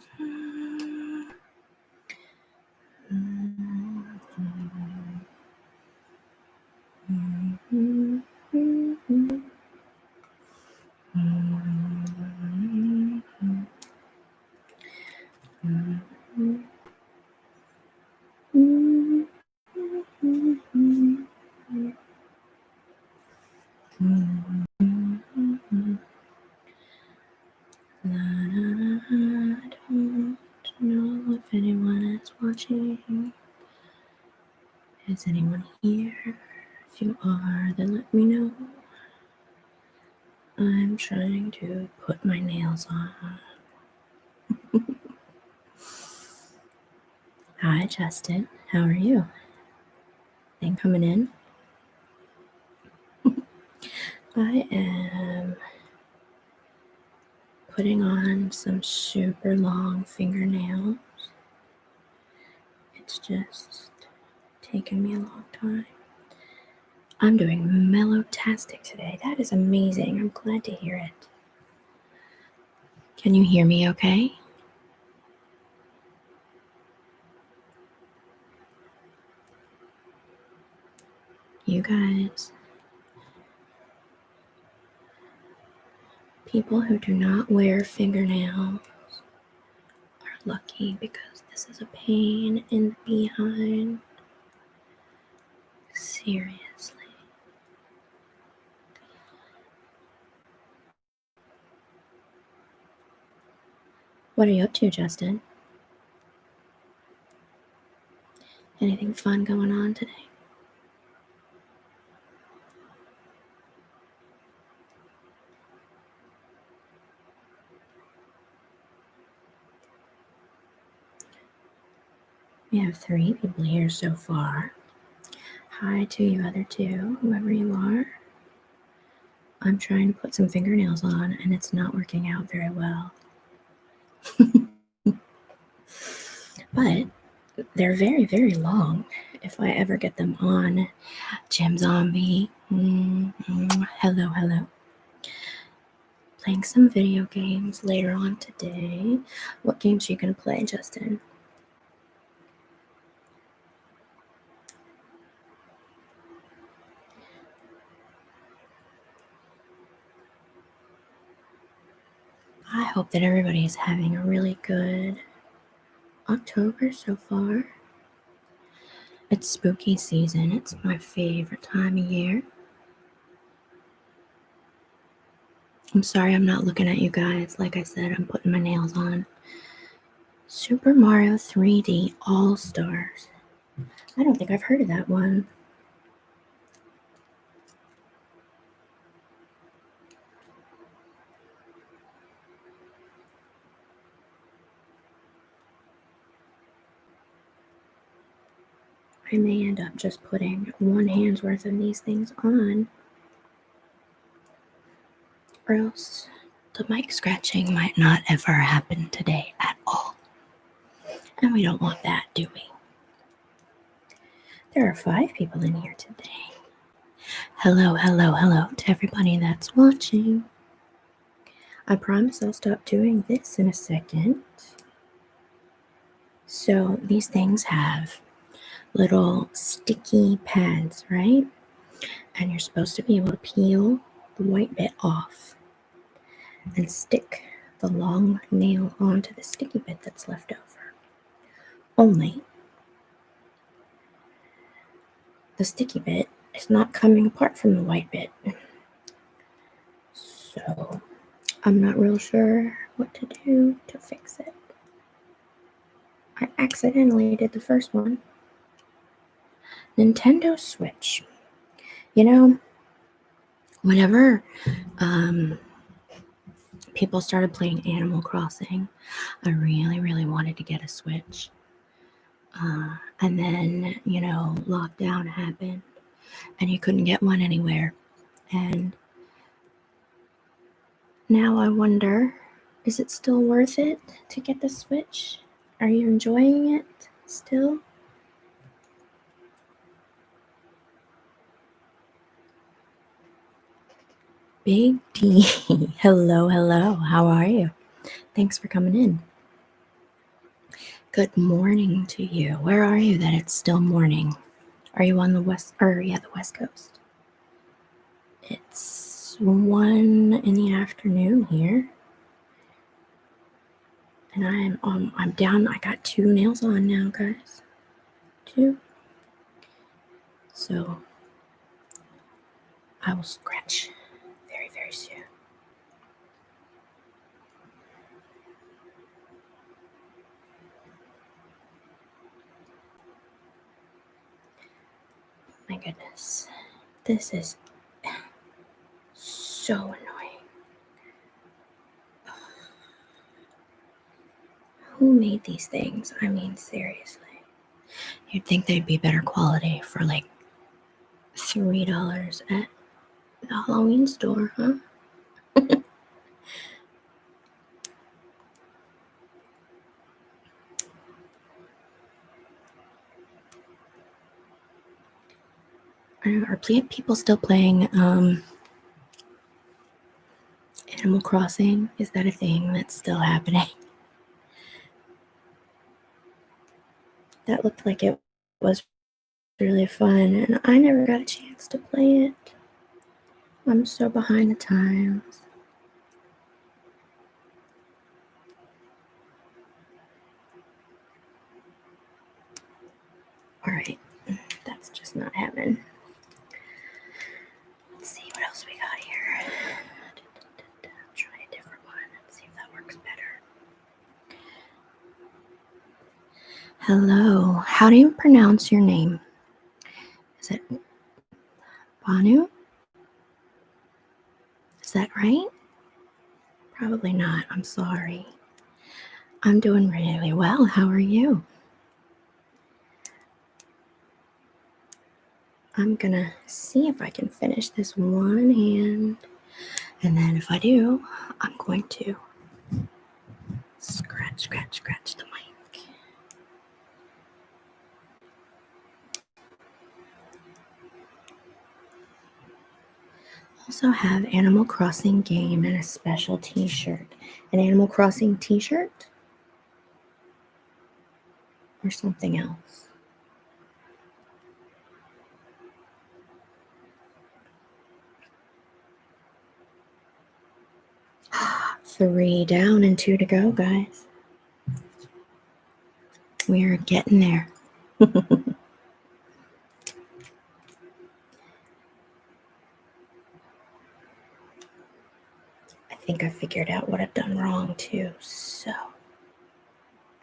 I don't know if anyone is watching. Is anyone here? If you are, then let me know. I'm trying to put my nails on. Hi, Justin. How are you? Thanks for coming in. I am putting on some super long fingernails. It's just taken me a long time. I'm doing mellow-tastic today. That is amazing. I'm glad to hear it. Can you hear me okay? You guys, people who do not wear fingernails are lucky because this is a pain in the behind. Seriously. What are you up to, Justin? Anything fun going on today? We have 3 people here so far. Hi to you other 2, whoever you are. I'm trying to put some fingernails on and it's not working out very well. But they're very, very long if I ever get them on. GymZombie. Hello, hello. Playing some video games later on today. What games are you going to play, Justin? I hope that everybody is having a really good October so far. It's spooky season. It's my favorite time of year. I'm sorry I'm not looking at you guys. Like I said, I'm putting my nails on. Super Mario 3D All-Stars. I don't think I've heard of that one. I may end up just putting one hand's worth of these things on, or else the mic scratching might not ever happen today at all. And we don't want that, do we? There are 5 people in here today. Hello, hello, hello to everybody that's watching. I promise I'll stop doing this in a second. So these things have little sticky pads, right? And you're supposed to be able to peel the white bit off and stick the long nail onto the sticky bit that's left over. Only the sticky bit is not coming apart from the white bit. So I'm not real sure what to do to fix it. I accidentally did the first one. Nintendo Switch. You know, whenever people started playing Animal Crossing, I really, really wanted to get a Switch. And then, lockdown happened and you couldn't get one anywhere. And now I wonder, is it still worth it to get the Switch? Are you enjoying it still? Big D. Hello, hello. How are you? Thanks for coming in. Good morning to you. Where are you that it's still morning? Are you on the west, the West Coast? It's 1 in the afternoon here. And I'm down. I got 2 nails on now, guys. 2. So I will scratch very, very soon. My goodness. This is so annoying. Who made these things? I mean, seriously. You'd think they'd be better quality for like $3 at the Halloween store, huh? Are people still playing Animal Crossing? Is that a thing that's still happening? That looked like it was really fun, and I never got a chance to play it. I'm so behind the times. All right, that's just not happening. Let's see what else we got here. Try a different one. Let's see if that works better. Hello, how do you pronounce your name? Is it Banu? Is that right? Probably not. I'm sorry. I'm doing really well. How are you? I'm gonna see if I can finish this one hand, and then if I do, I'm going to scratch the mic. Also have Animal Crossing game and a special t-shirt. An Animal Crossing t-shirt or something else? Three down and 2 to go, guys. We are getting there. I think I figured out what I've done wrong too, so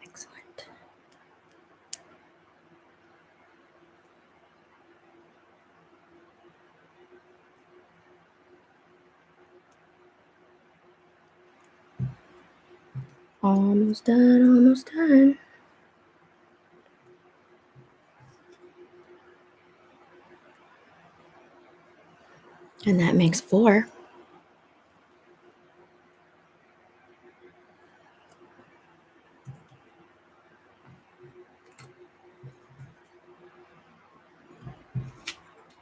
excellent. Almost done, almost done. And that makes 4.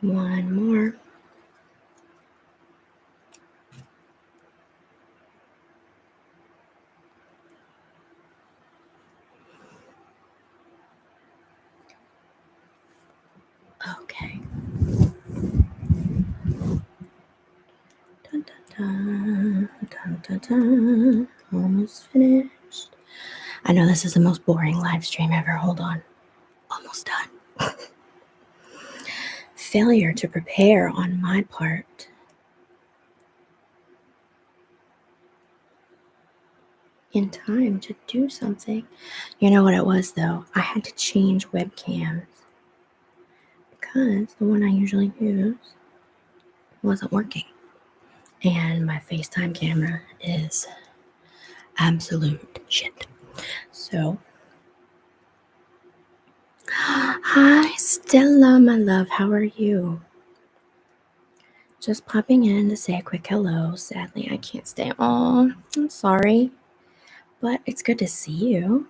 One more. Okay. Dun, dun, dun, dun, dun. Almost finished. I know this is the most boring live stream ever. Hold on. Almost done. Failure to prepare on my part. In time to do something. You know what it was though? I had to change webcams because the one I usually use wasn't working. And my FaceTime camera is absolute shit. So, hi Stella, my love, how are you? Just popping in to say a quick hello. Sadly, I can't stay on. I'm sorry, but it's good to see you.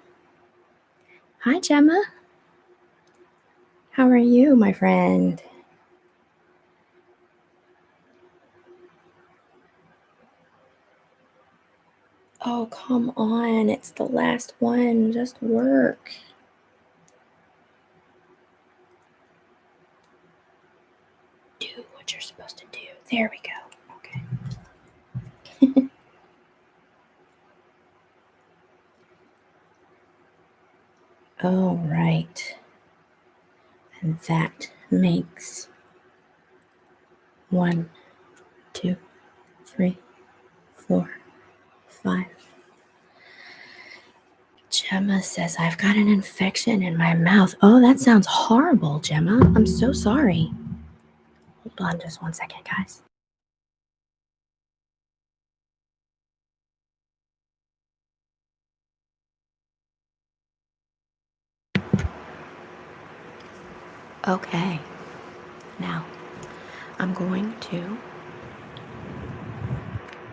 Hi, Gemma. How are you, my friend? Oh, come on. It's the last one. Just work. Do what you're supposed to do. There we go. Okay. All right. And that makes 1, 2, 3, 4, 5. Gemma says, I've got an infection in my mouth. Oh, that sounds horrible, Gemma. I'm so sorry. Hold on just 1 second, guys. Okay. Now, I'm going to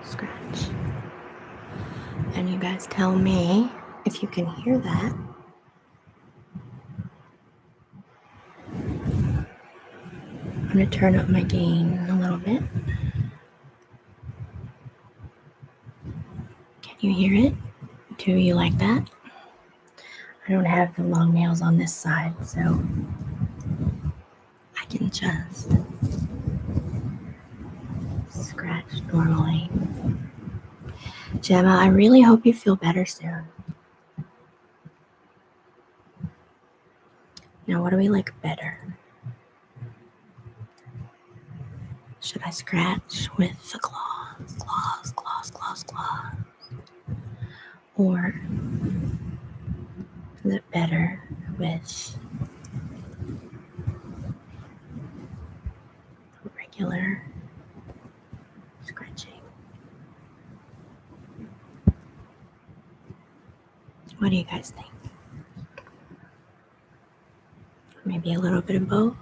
scratch. And you guys tell me if you can hear that. I'm going to turn up my gain a little bit. Can you hear it? Do you like that? I don't have the long nails on this side, so I can just scratch normally. Gemma, I really hope you feel better soon. Now, what do we like better? Should I scratch with the claws? Or is it better with regular scratching? What do you guys think? Maybe a little bit of both?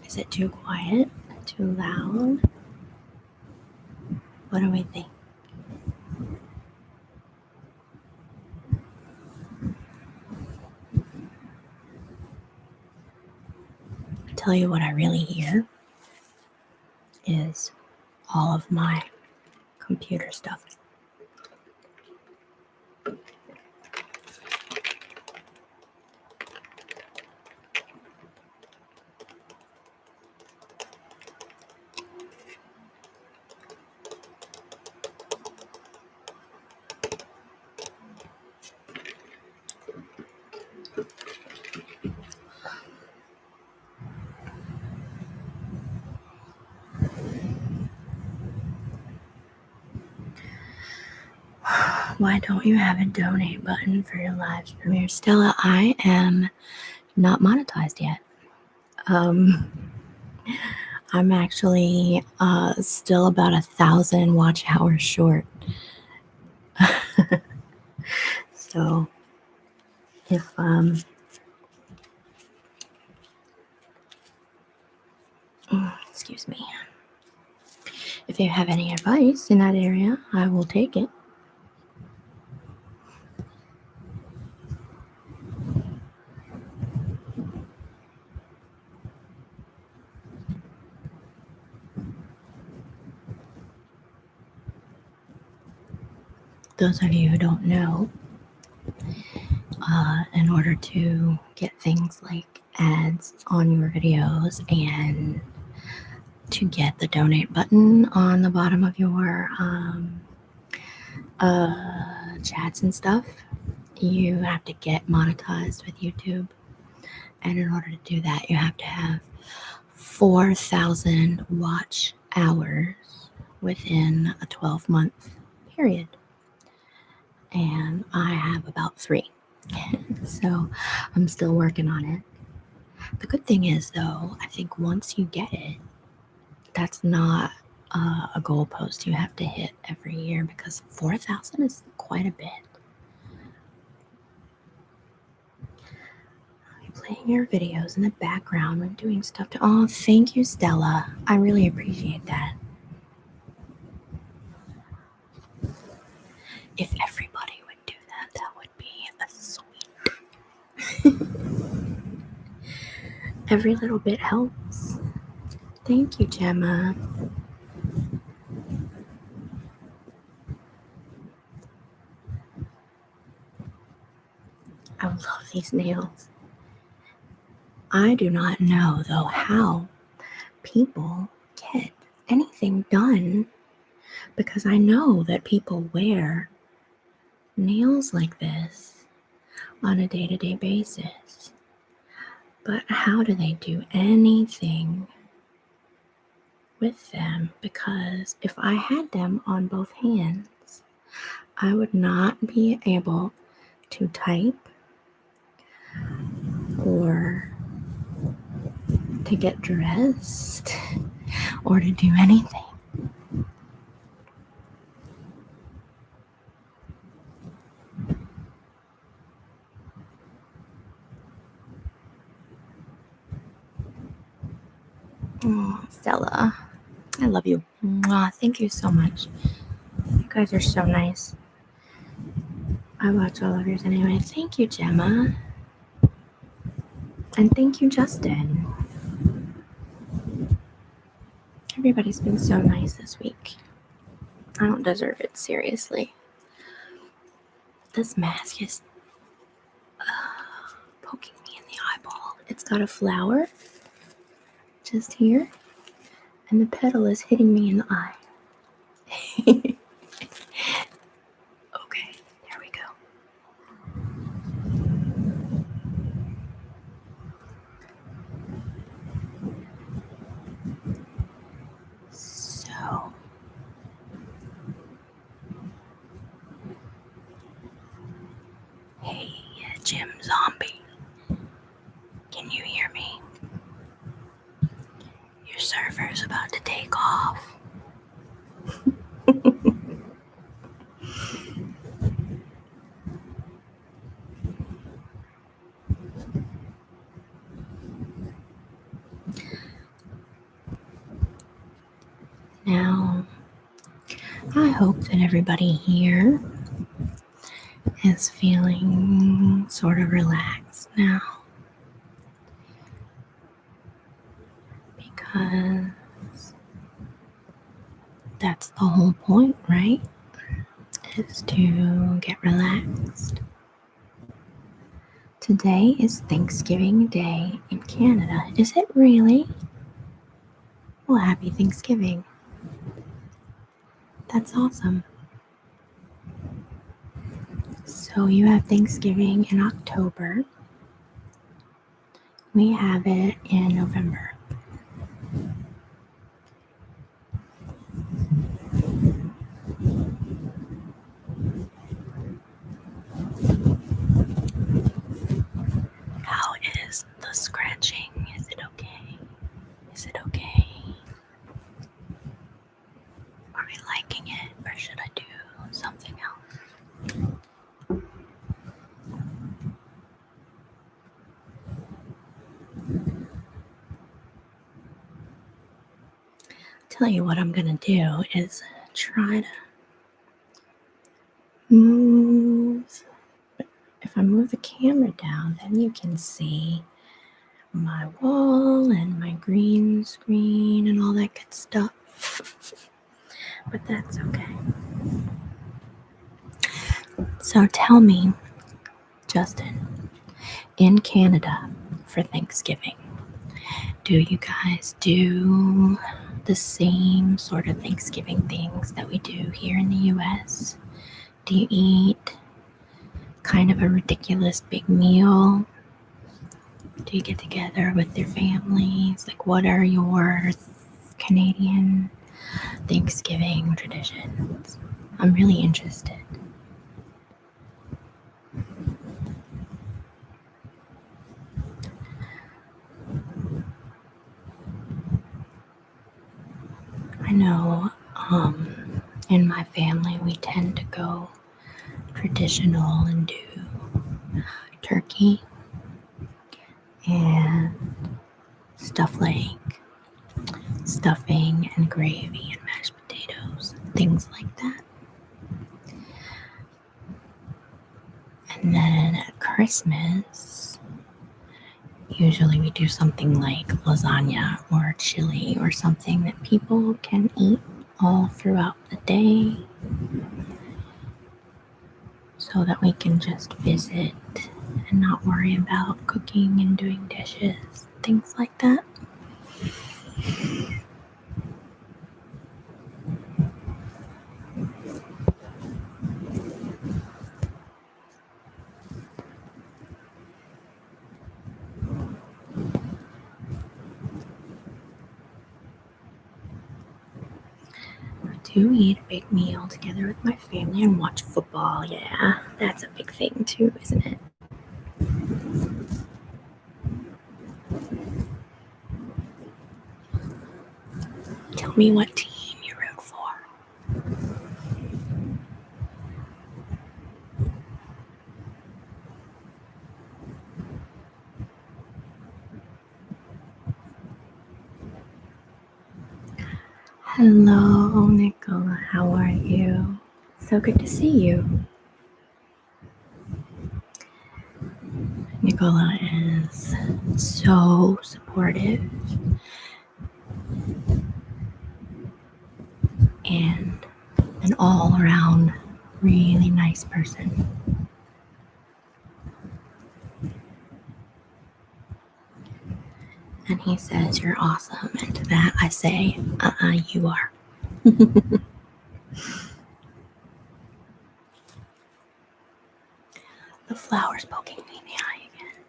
Is it too quiet? Too loud? What do we think? I tell you what I really hear is all of my computer stuff. Why don't you have a donate button for your live premiere? Stella, I am not monetized yet. I'm actually still about 1,000 watch hours short. So if excuse me, if you have any advice in that area, I will take it. Those of you who don't know, in order to get things like ads on your videos and to get the donate button on the bottom of your chats and stuff, you have to get monetized with YouTube. And in order to do that, you have to have 4,000 watch hours within a 12-month period. And I have about 3. So I'm still working on it. The good thing is, though, I think once you get it, that's not a goalpost you have to hit every year, because 4,000 is quite a bit. Let me playing your videos in the background when doing stuff to. Oh, thank you, Stella. I really appreciate that. If everybody would do that, that would be a sweet. Every little bit helps. Thank you, Gemma. I love these nails. I do not know, though, how people get anything done, because I know that people wear nails like this on a day-to-day basis. But how do they do anything with them? Because if I had them on both hands, I would not be able to type or to get dressed or to do anything. Oh, Stella, I love you. Mwah, thank you so much. You guys are so nice. I watch all of yours anyway. Thank you, Gemma. And thank you, Justin. Everybody's been so nice this week. I don't deserve it, seriously. This mask is poking me in the eyeball. It's got a flower just here, and the petal is hitting me in the eye. Okay, there we go. So, hey, GymZombie, can you hear me? Your server's about to take off. Now, I hope that everybody here is feeling sort of relaxed now, because that's the whole point, right? Is to get relaxed. Today is Thanksgiving Day in Canada. Is it really? Well, happy Thanksgiving. That's awesome. So you have Thanksgiving in October. We have it in November. How is the scratching? Is it okay? Is it okay? Are we liking it, or should I do something else? Tell you what I'm gonna do is try to move. If I move the camera down, then you can see my wall and my green screen and all that good stuff. But that's okay. So tell me, Justin, in Canada for Thanksgiving, do you guys do the same sort of Thanksgiving things that we do here in the US? Do you eat kind of a ridiculous big meal? Do you get together with your families? Like, what are your Canadian Thanksgiving traditions? I'm really interested. I know in my family we tend to go traditional and do turkey and stuff like stuffing and gravy and mashed potatoes, things like that. And then at Christmas, usually we do something like lasagna or chili or something that people can eat all throughout the day so that we can just visit and not worry about cooking and doing dishes, things like that. I do eat a big meal together with my family and watch football. Yeah, that's a big thing too, isn't it? Tell me what team you root for. Hello, Nicola. How are you? So good to see you. Nicola is so supportive and an all-around really nice person. And he says, "You're awesome." And to that I say, you are. The flower's poking me in the eye again.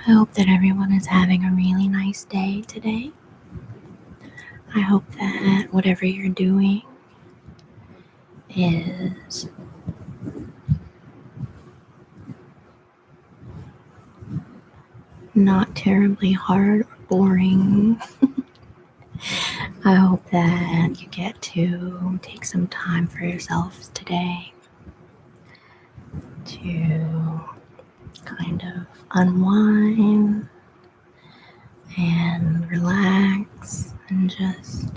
I hope that everyone is having a really nice day today. I hope that whatever you're doing is not terribly hard or boring. I hope that you get to take some time for yourselves today to kind of unwind and relax and just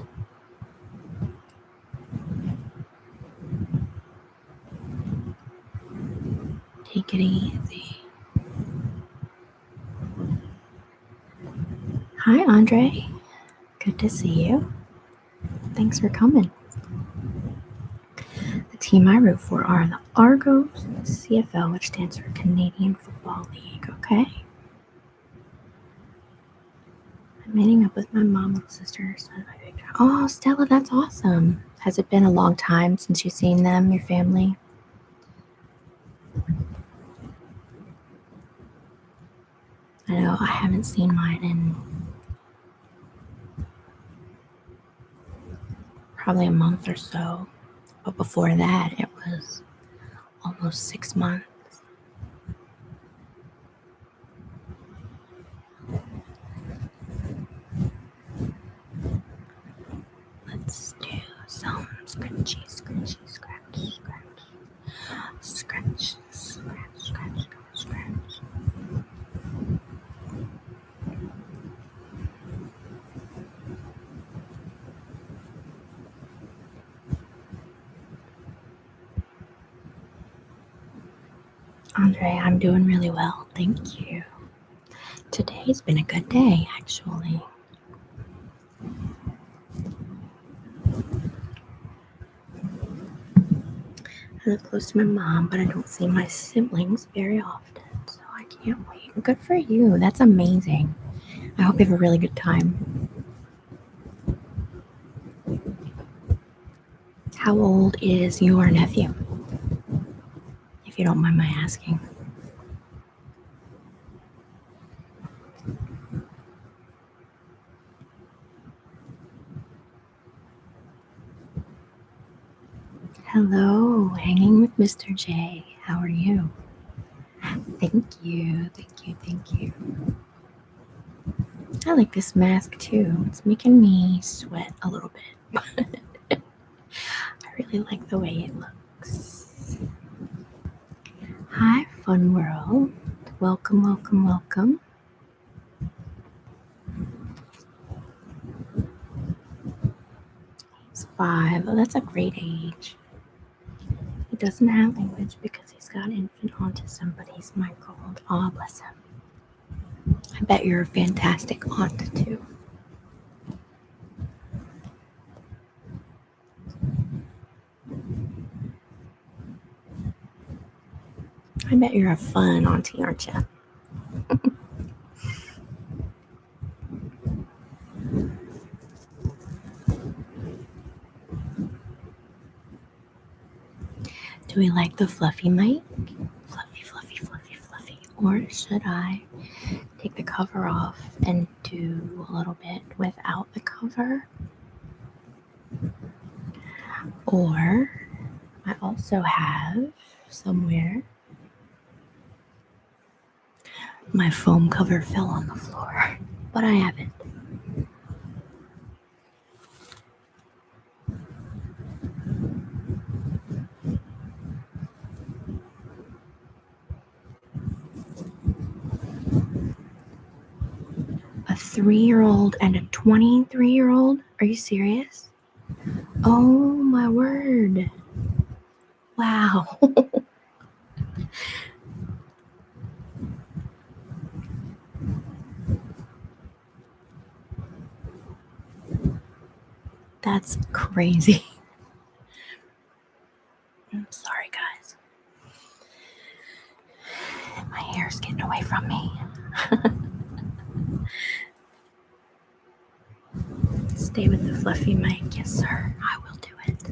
take it easy. Hi, Andre. Good to see you. Thanks for coming. The team I root for are the Argos CFL, which stands for Canadian Football League, okay? I'm meeting up with my mom and sister. Oh, Stella, that's awesome. Has it been a long time since you've seen them, your family? I know I haven't seen mine in probably a month or so. But before that, it was almost 6 months. Let's do some scratchy, scratchy, scratch, scratch, scratch, scratch, scratch, scratch. Andre, I'm doing really well, thank you. Today's been a good day, actually. I live close to my mom, but I don't see my siblings very often, so I can't wait. Good for you. That's amazing. I hope you have a really good time. How old is your nephew? If you don't mind my asking. Hello, hanging with Mr. J. How are you? Thank you, thank you, thank you. I like this mask too. It's making me sweat a little bit. I really like the way it looks. Hi, fun world. Welcome, welcome, welcome. He's 5. Oh, that's a great age. He doesn't have language because he's got infant autism, but he's my gold. Oh, bless him. I bet you're a fantastic aunt too. I bet you're a fun auntie, aren't you? Do we like the fluffy mic? Fluffy, fluffy, fluffy, fluffy. Or should I take the cover off and do a little bit without the cover? Or I also have somewhere my foam cover fell on the floor, but I haven't. A 3-year-old and a 23-year-old? Are you serious? Oh my word. Wow. That's crazy. I'm sorry, guys. My hair's getting away from me. Stay with the fluffy mic. Yes, sir. I will do it.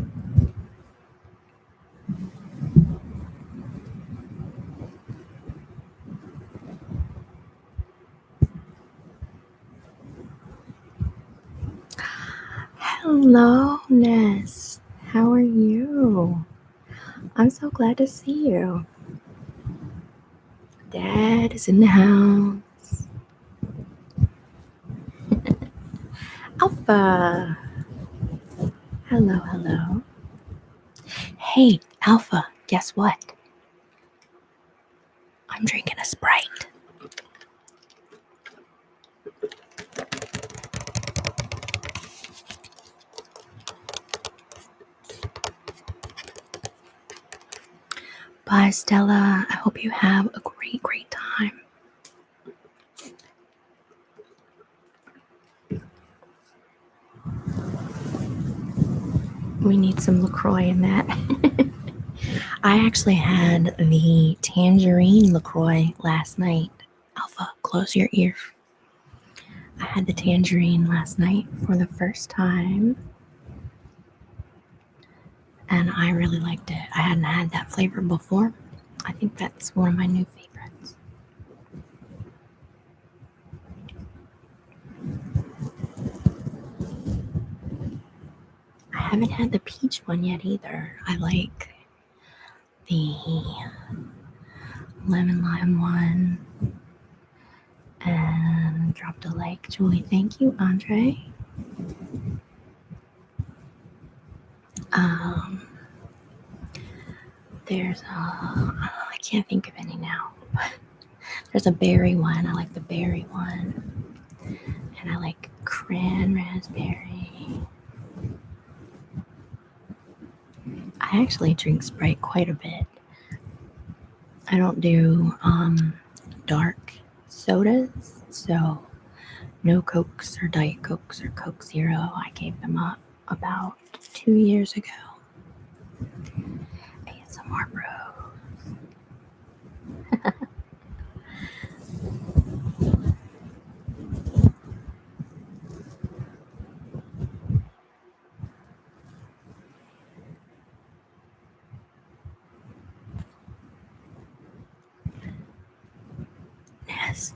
Hello, Ness. How are you? I'm so glad to see you. Dad is in the house. Alpha. Hello, hello. Hey, Alpha, guess what? I'm drinking a Sprite. Bye, Stella. I hope you have a great, great time. We need some LaCroix in that. I actually had the tangerine LaCroix last night. Alpha, close your ear. I had the tangerine last night for the first time, and I really liked it. I hadn't had that flavor before. I think that's one of my new favorites. I haven't had the peach one yet either. I like the lemon lime one. And dropped a like, Julie. Thank you, Andre. There's I can't think of any now, but there's a berry one. I like the berry one. And I like cran raspberry. I actually drink Sprite quite a bit. I don't do dark sodas, so no Cokes or Diet Cokes or Coke Zero. I gave them up about 2 years ago. ASMR Bros. Ness,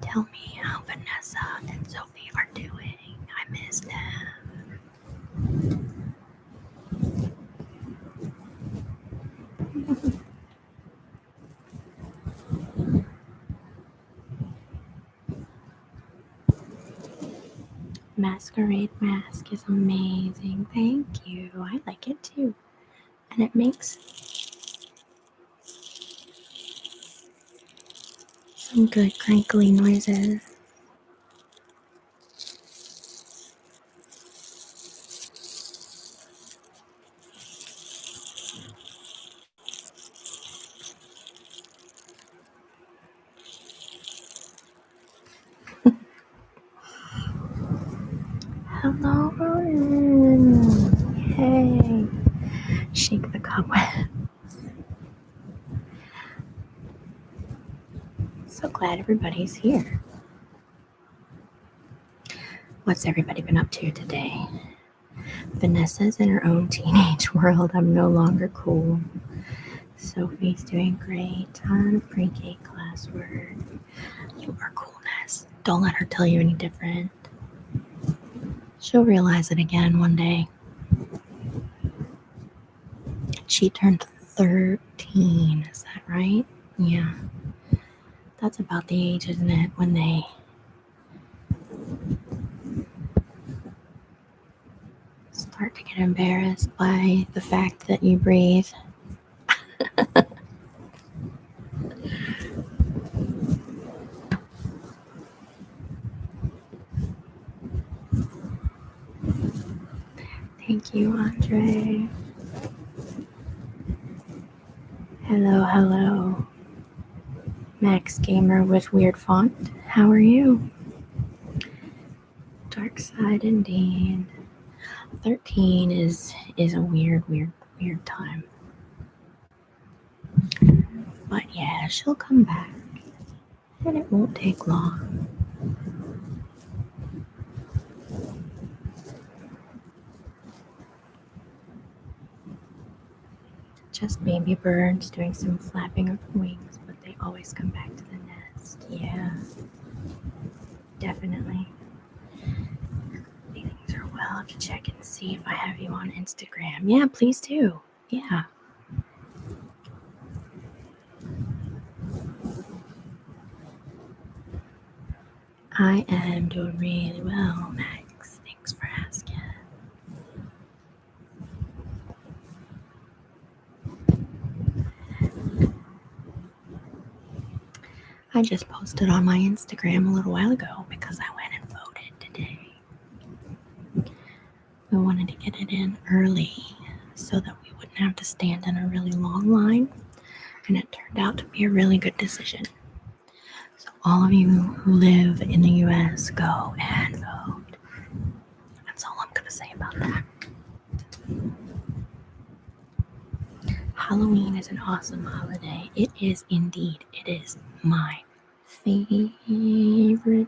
tell me how Vanessa and Sophie are doing. I miss them. masquerade mask is amazing. Thank you. I like it too. And it makes some good crinkly noises. Hello, Ronan. Hey. Shake the cobweb. So glad everybody's here. What's everybody been up to today? Vanessa's in her own teenage world. I'm no longer cool. Sophie's doing great. Ton of pre-K classwork. You are coolness. Don't let her tell you any different. She'll realize it again one day. She turned 13. Is that right? Yeah. That's about the age, isn't it, when they start to get embarrassed by the fact that you breathe. Thank you, Andre. Hello, hello. Max Gamer with weird font. How are you? Dark side indeed. 13 is a weird time. But yeah, she'll come back. And it won't take long. Just baby birds doing some flapping of wings, but they always come back to the nest. Yeah. Definitely. Things are well. I'll have to check and see if I have you on Instagram. Yeah, please do. Yeah. I am doing really well, Max. Thanks for asking. I just posted on my Instagram a little while ago because I went and voted today. We wanted to get it in early so that we wouldn't have to stand in a really long line, and it turned out to be a really good decision. So all of you who live in the US, go and vote. That's all I'm going to say about that. Halloween is an awesome holiday. It is indeed. It is my favorite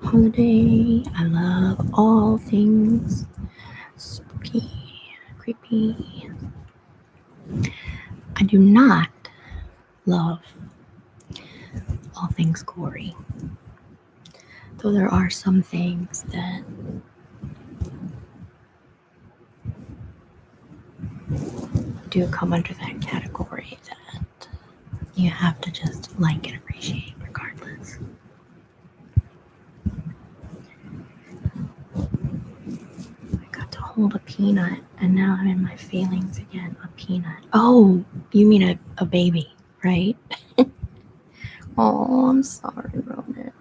holiday. I love all things spooky, creepy. I do not love all things gory. Though there are some things that do come under that category that you have to just like and appreciate regardless. I got to hold a peanut and now I'm in my feelings again. A peanut. Oh, you mean a baby, right? Oh, I'm sorry, Ronan.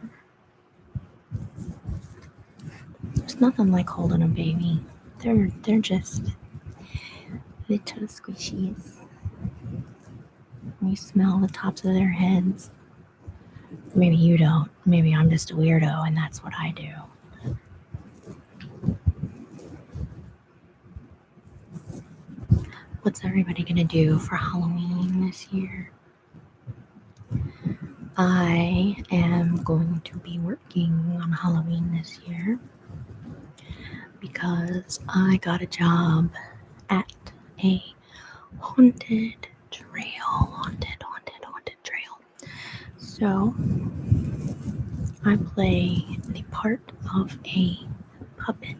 There's nothing like holding a baby. They're just little squishies. You smell the tops of their heads. Maybe you don't. Maybe I'm just a weirdo and that's what I do. What's everybody gonna do for Halloween this year? I am going to be working on Halloween this year because I got a job at a haunted trail. Haunted trail. So I play the part of a puppet.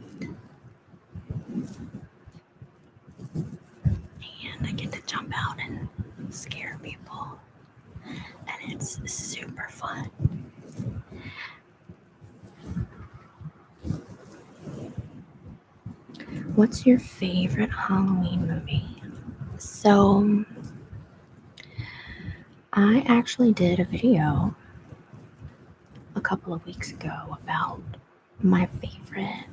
And I get to jump out and scare people. And it's super fun. What's your favorite Halloween movie? So, I actually did a video a couple of weeks ago about my favorite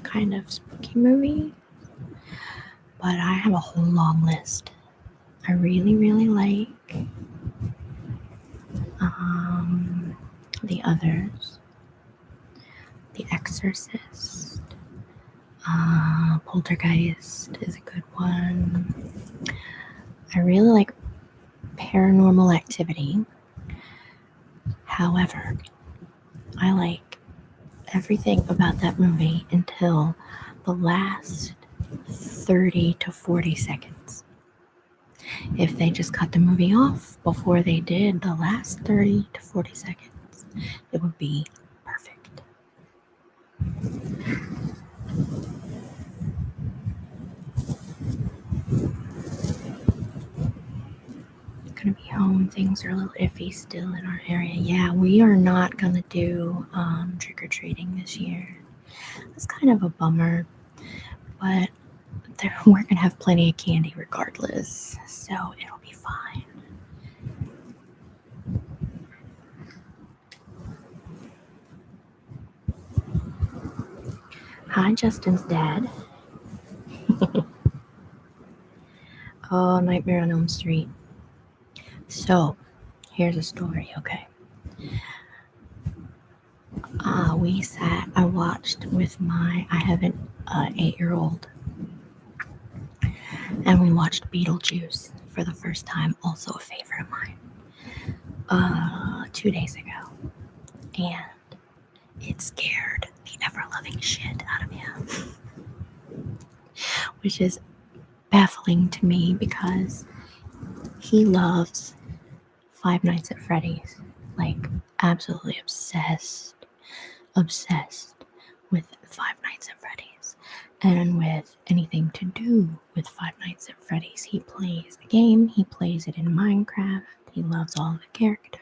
kind of spooky movie, but I have a whole long list. I really, really like the others. The Exorcist, Poltergeist is a good one. I really like Paranormal Activity. However, I like everything about that movie until the last 30 to 40 seconds. If they just cut the movie off before they did the last 30 to 40 seconds, it would be perfect. Gonna be home. Things are a little iffy still in our area. Yeah, we are not gonna do trick-or-treating this year. It's kind of a bummer, but we're gonna have plenty of candy regardless, so it'll be fine. Hi, Justin's dad. Oh, Nightmare on Elm Street. So, here's a story, okay? I watched with I have an 8-year-old, and we watched Beetlejuice for the first time, also a favorite of mine, 2 days ago. And it scared the ever-loving shit out of him. Which is baffling to me because he loves Five Nights at Freddy's. Like, absolutely obsessed with Five Nights at Freddy's. And with anything to do with Five Nights at Freddy's. He plays the game, he plays it in Minecraft, he loves all the characters.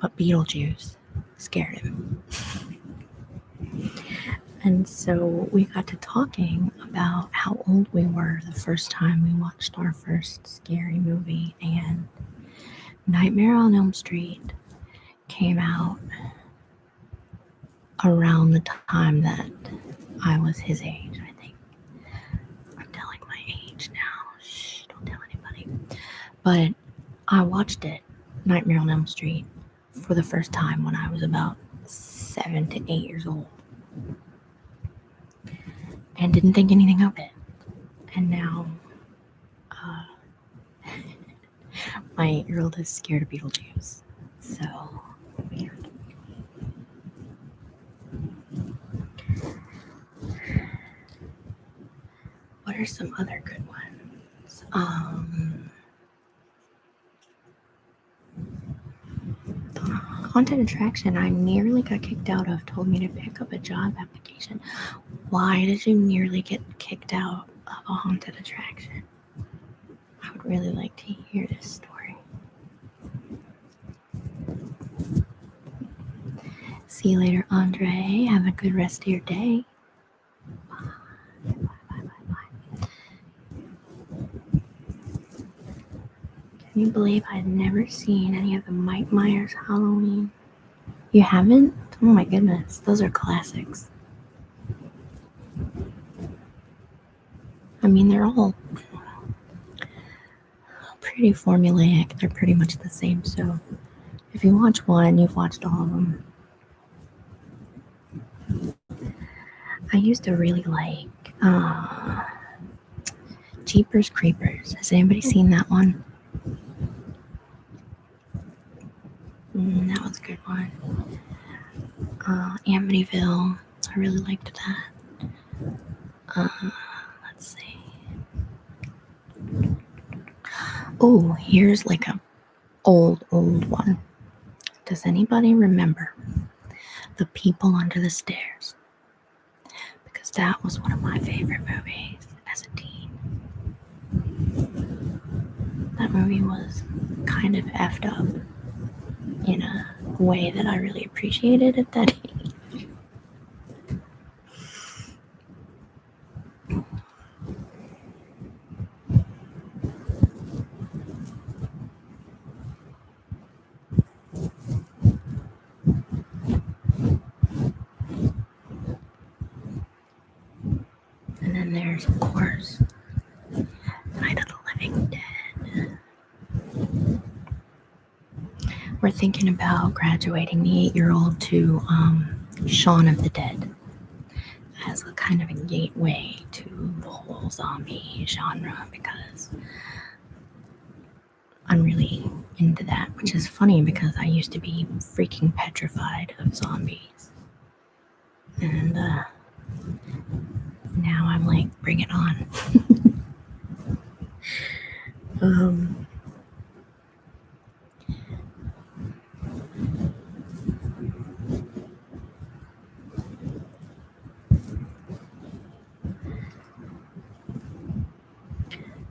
But Beetlejuice scared him. And so we got to talking about how old we were the first time we watched our first scary movie, and Nightmare on Elm Street came out around the time that I was his age, I think. I'm telling my age now. Shh, don't tell anybody. But I watched it, Nightmare on Elm Street, for the first time when I was about 7 to 8 years old. And didn't think anything of it. And now, my 8-year-old is scared of Beetlejuice. So, weird. What are some other good ones? Haunted Attraction, I nearly got kicked out of, told me to pick up a job application. Why did you nearly get kicked out of a haunted attraction? I would really like to hear this story. See you later, Andre. Have a good rest of your day. Bye. Can you believe I'd never seen any of the Mike Myers Halloween? You haven't? Oh my goodness, those are classics. I mean, they're all pretty formulaic. They're pretty much the same, so if you watch one, you've watched all of them. I used to really like Jeepers Creepers. Has anybody seen that one? That was a good one. Amityville. I really liked that. Let's see. Oh, here's like a old one. Does anybody remember The People Under the Stairs? Because that was one of my favorite movies as a teen. That movie was kind of effed up in a way that I really appreciated at that age. And then there's, of course, Night of the Living Dead. We're thinking about graduating the 8-year-old to Shaun of the Dead as a kind of a gateway to the whole zombie genre, because I'm really into that, which is funny because I used to be freaking petrified of zombies. And now I'm like, bring it on.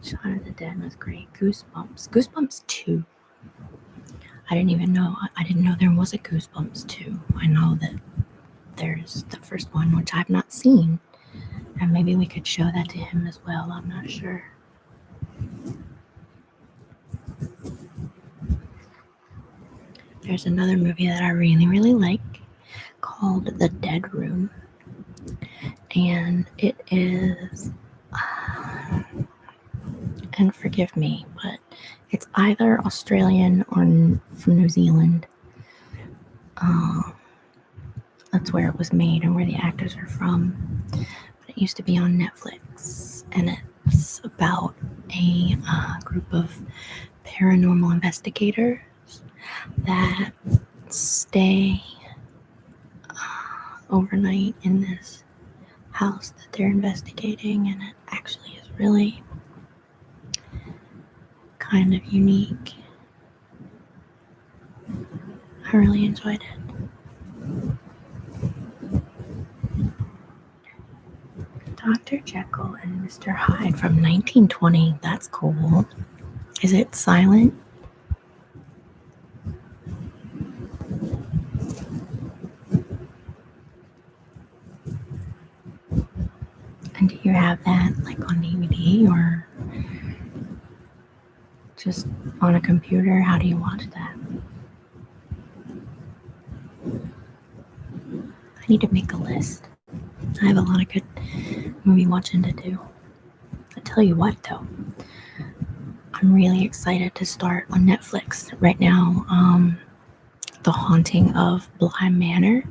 Shaun of the Dead was great. Goosebumps 2. I didn't know there was a Goosebumps 2. I know that there's the first one, which I've not seen. And maybe we could show that to him as well. I'm not sure. There's another movie that I really, really like called The Dead Room. And it is, and forgive me, but it's either Australian or from New Zealand. That's where it was made and where the actors are from. But it used to be on Netflix, and it's about a group of paranormal investigators that stay overnight in this house that they're investigating, and it actually is really kind of unique. I really enjoyed it. Dr. Jekyll and Mr. Hyde from 1920. That's cool. Is it silent? And do you have that like on DVD or just on a computer? How do you watch that? I need to make a list. I have a lot of good movie watching to do. I tell you what though, I'm really excited to start on Netflix right now. The Haunting of Bly Manor.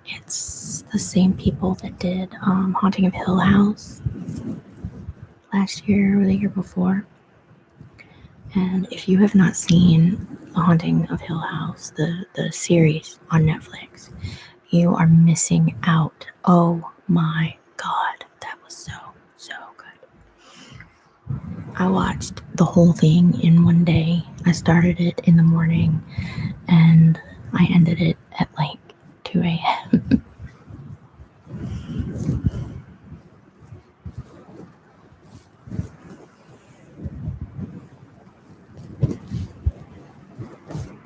It's the same people that did Haunting of Hill House last year or the year before. And if you have not seen The Haunting of Hill House, the series on Netflix, you are missing out. Oh my God, that was so good. I watched the whole thing in one day. I started it in the morning and I ended it at like 2 a.m.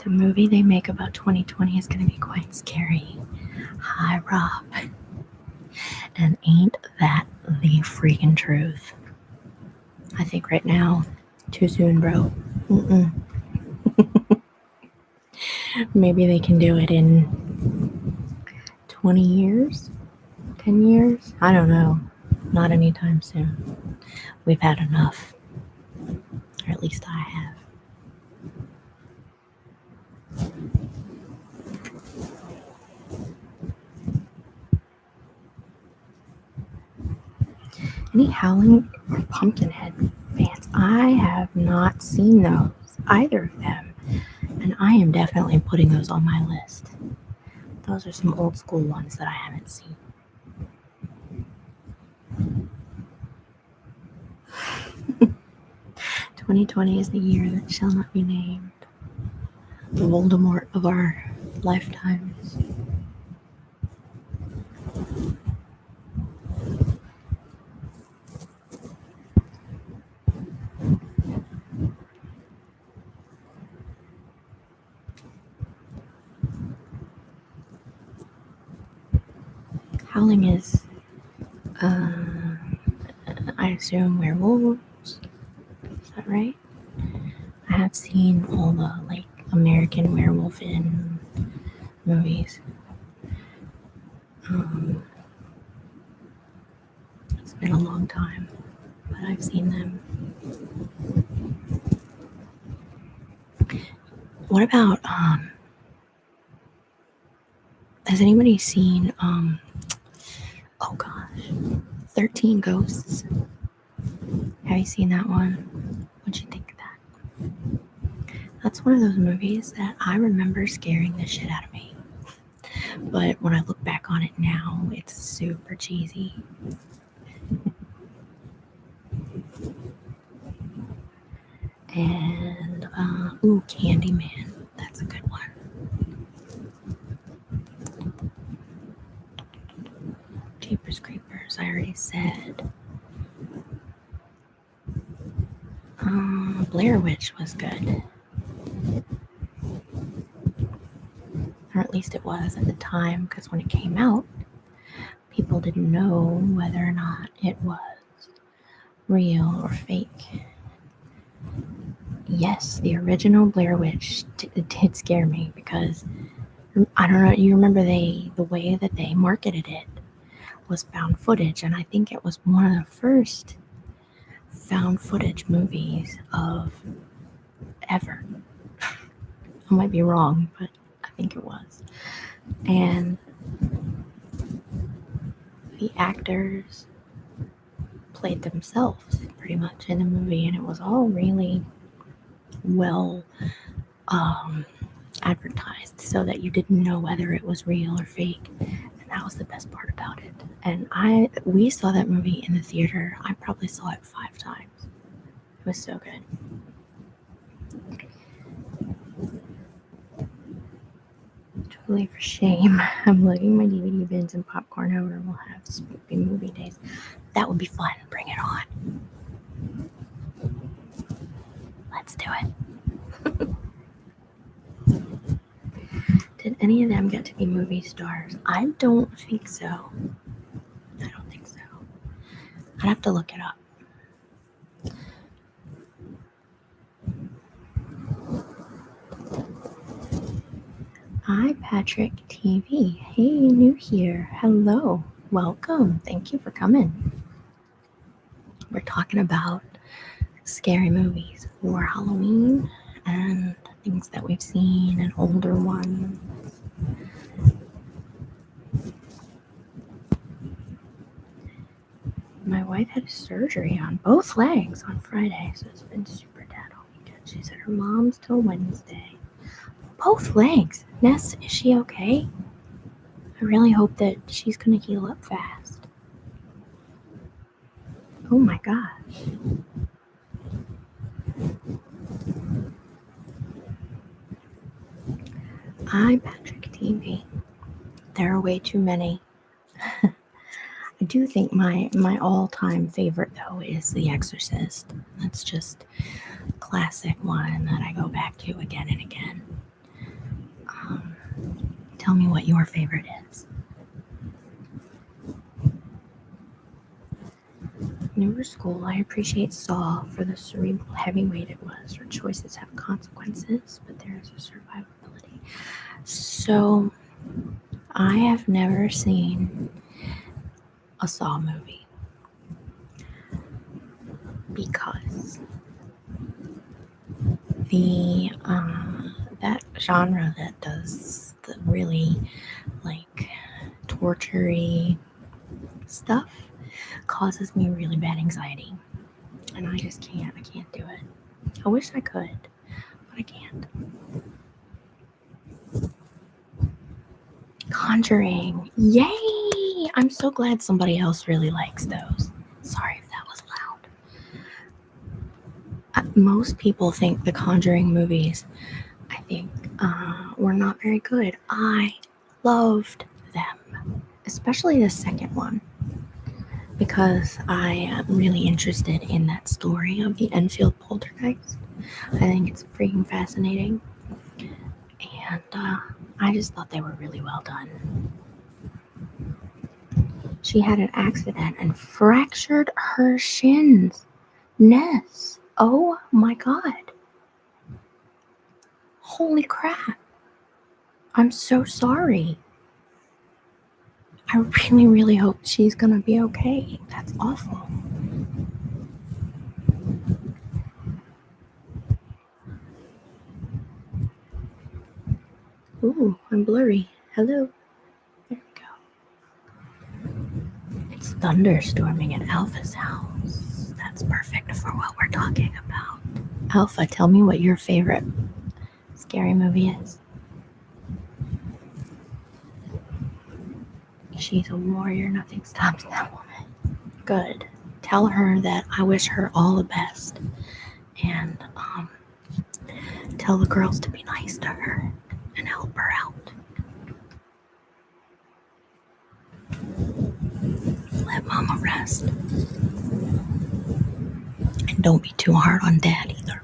The movie they make about 2020 is going to be quite scary. Hi, Rob. And ain't that the freaking truth? I think right now, too soon, bro. Maybe they can do it in 20 years? 10 years? I don't know. Not anytime soon. We've had enough. Or at least I have. Any Howling or Pumpkinhead fans? I have not seen those, either of them. And I am definitely putting those on my list. Those are some old school ones that I haven't seen. "2020 is the year that shall not be named. The Voldemort of our lifetimes." calling is, I assume, werewolves. Is that right? I have seen all the like American Werewolf in movies. It's been a long time, but I've seen them. What about has anybody seen oh gosh, 13 Ghosts? Have you seen that one? What'd you think of that? That's one of those movies that I remember scaring the shit out of me. But when I look back on it now, it's super cheesy. And Candyman. That's a good one. Jeepers Creepers, I already said. Blair Witch was good. Or at least it was at the time, because when it came out, people didn't know whether or not it was real or fake. Yes, the original Blair Witch did scare me, because I don't know, you remember the way that they marketed it was found footage, and I think it was one of the first found footage movies of ever. I might be wrong, but I think it was. And the actors played themselves pretty much in the movie, and it was all really well advertised so that you didn't know whether it was real or fake. And that was the best part about it. And we saw that movie in the theater. I probably saw it 5 times. It was so good. Totally for shame. I'm lugging my DVD bins and popcorn over, and we'll have spooky movie days. That would be fun. Bring it on. Let's do it. Did any of them get to be movie stars? I don't think so. I'd have to look it up. Hi, Patrick TV. Hey, new here. Hello. Welcome. Thank you for coming. We're talking about scary movies for Halloween and things that we've seen and older ones. My wife had surgery on both legs on Friday, so it's been super dead all weekend. She's at her mom's till Wednesday. Both legs. Ness, is she okay? I really hope that she's going to heal up fast. Oh my gosh. Hi, Patrick TV. There are way too many. I do think my all-time favorite, though, is The Exorcist. That's just a classic one that I go back to again and again. Tell me what your favorite is. Newer school, I appreciate Saw for the cerebral heavyweight it was. Her choices have consequences, but there is a survivability. So, I have never seen a Saw movie because the that genre that does the really like torture-y stuff causes me really bad anxiety, and I just can't. I can't do it. I wish I could, but I can't. Conjuring, yay! I'm so glad somebody else really likes those. Sorry if that was loud. Most people think the Conjuring movies, I think, were not very good. I loved them, especially the second one, because I am really interested in that story of the Enfield poltergeist. I think it's freaking fascinating, and I just thought they were really well done. She had an accident and fractured her shins. Ness. Oh my God. Holy crap. I'm so sorry. I really, really hope she's gonna be okay. That's awful. Ooh, I'm blurry. Hello. There we go. It's thunderstorming at Alpha's house. That's perfect for what we're talking about. Alpha, tell me what your favorite scary movie is. She's a warrior. Nothing stops that woman. Good. Tell her that I wish her all the best. And tell the girls to be nice to her and help her out. Let Mama rest. And don't be too hard on Dad either.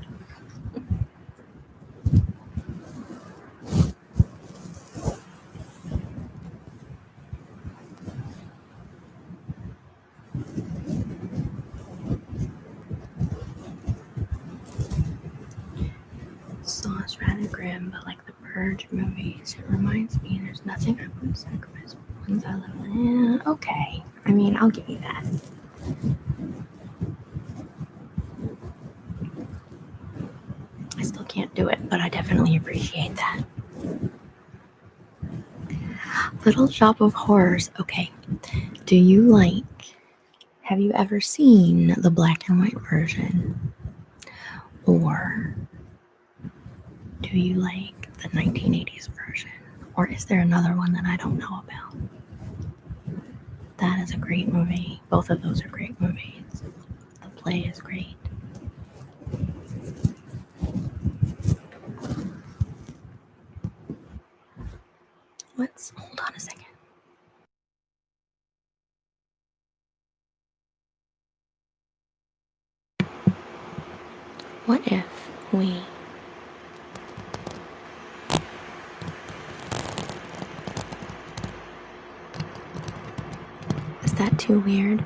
Saw's rather grim, but like the Purge movies, it reminds me there's nothing I wouldn't sacrifice for ones I love. Yeah, okay. I mean, I'll give you that. I still can't do it, but I definitely appreciate that. Little Shop of Horrors. Okay. Have you ever seen the black and white version? Or do you like the 1980s version? Or is there another one that I don't know about? That is a great movie. Both of those are great movies. The play is great. Hold on a second. What if we Is that too weird?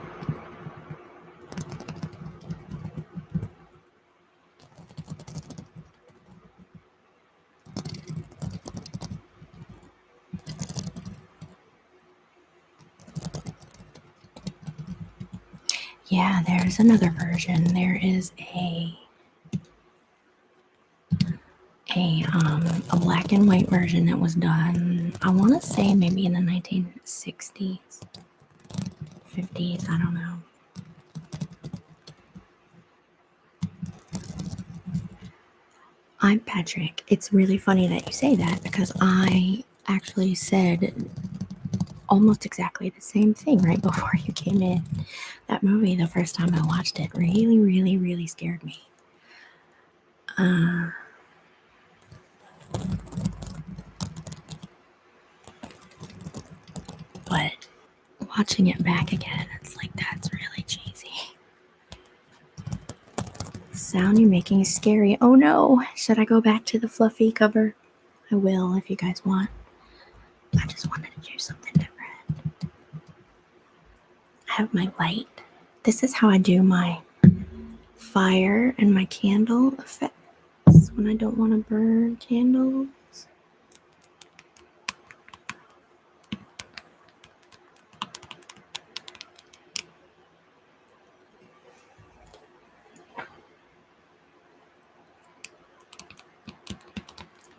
Yeah, there's another version. There is a black and white version that was done, I want to say maybe in the 1960s, 50s, I don't know. I'm Patrick. It's really funny that you say that because I actually said almost exactly the same thing right before you came in. That movie, the first time I watched it, really, really, really scared me. But watching it back again, it's like, that's really cheesy. The sound you're making is scary. Oh no, should I go back to the fluffy cover? I will if you guys want. I just wanted to do something different. I have my light. This is how I do my fire and my candle effects when I don't want to burn candles.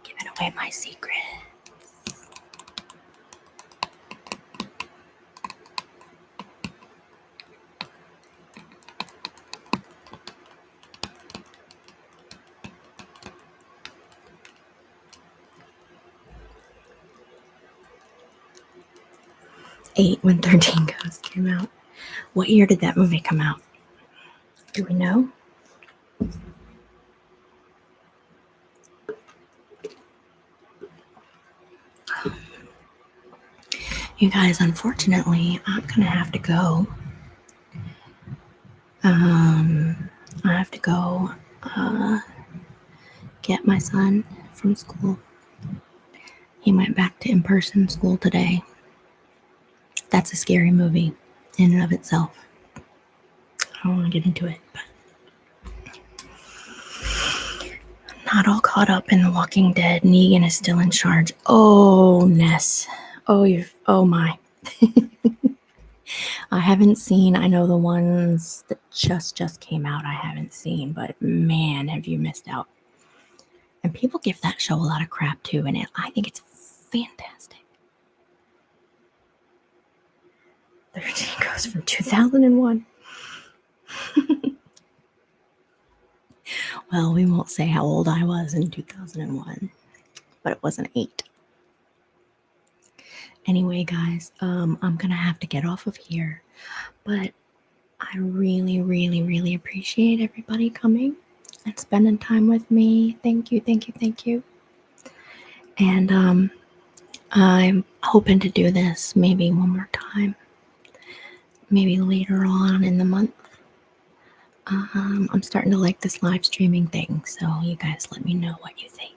Giving away my secret. When 13 Ghosts came out. What year did that movie come out? Do we know? You guys, unfortunately, I'm gonna have to go. I have to go get my son from school. He went back to in-person school today. That's a scary movie. in and of itself. I don't want to get into it, but I'm not all caught up in The Walking Dead. Negan is still in charge. Oh, Ness. Oh my. I haven't seen, I know the ones that just came out I haven't seen, but man, have you missed out. And people give that show a lot of crap too, and I think it's fantastic. 13 goes from 2001. Well, we won't say how old I was in 2001, but it wasn't 8. Anyway, guys, I'm gonna have to get off of here, but I really appreciate everybody coming and spending time with me. Thank you. And I'm hoping to do this maybe one more time, maybe later on in the month. I'm starting to like this live streaming thing, so you guys let me know what you think.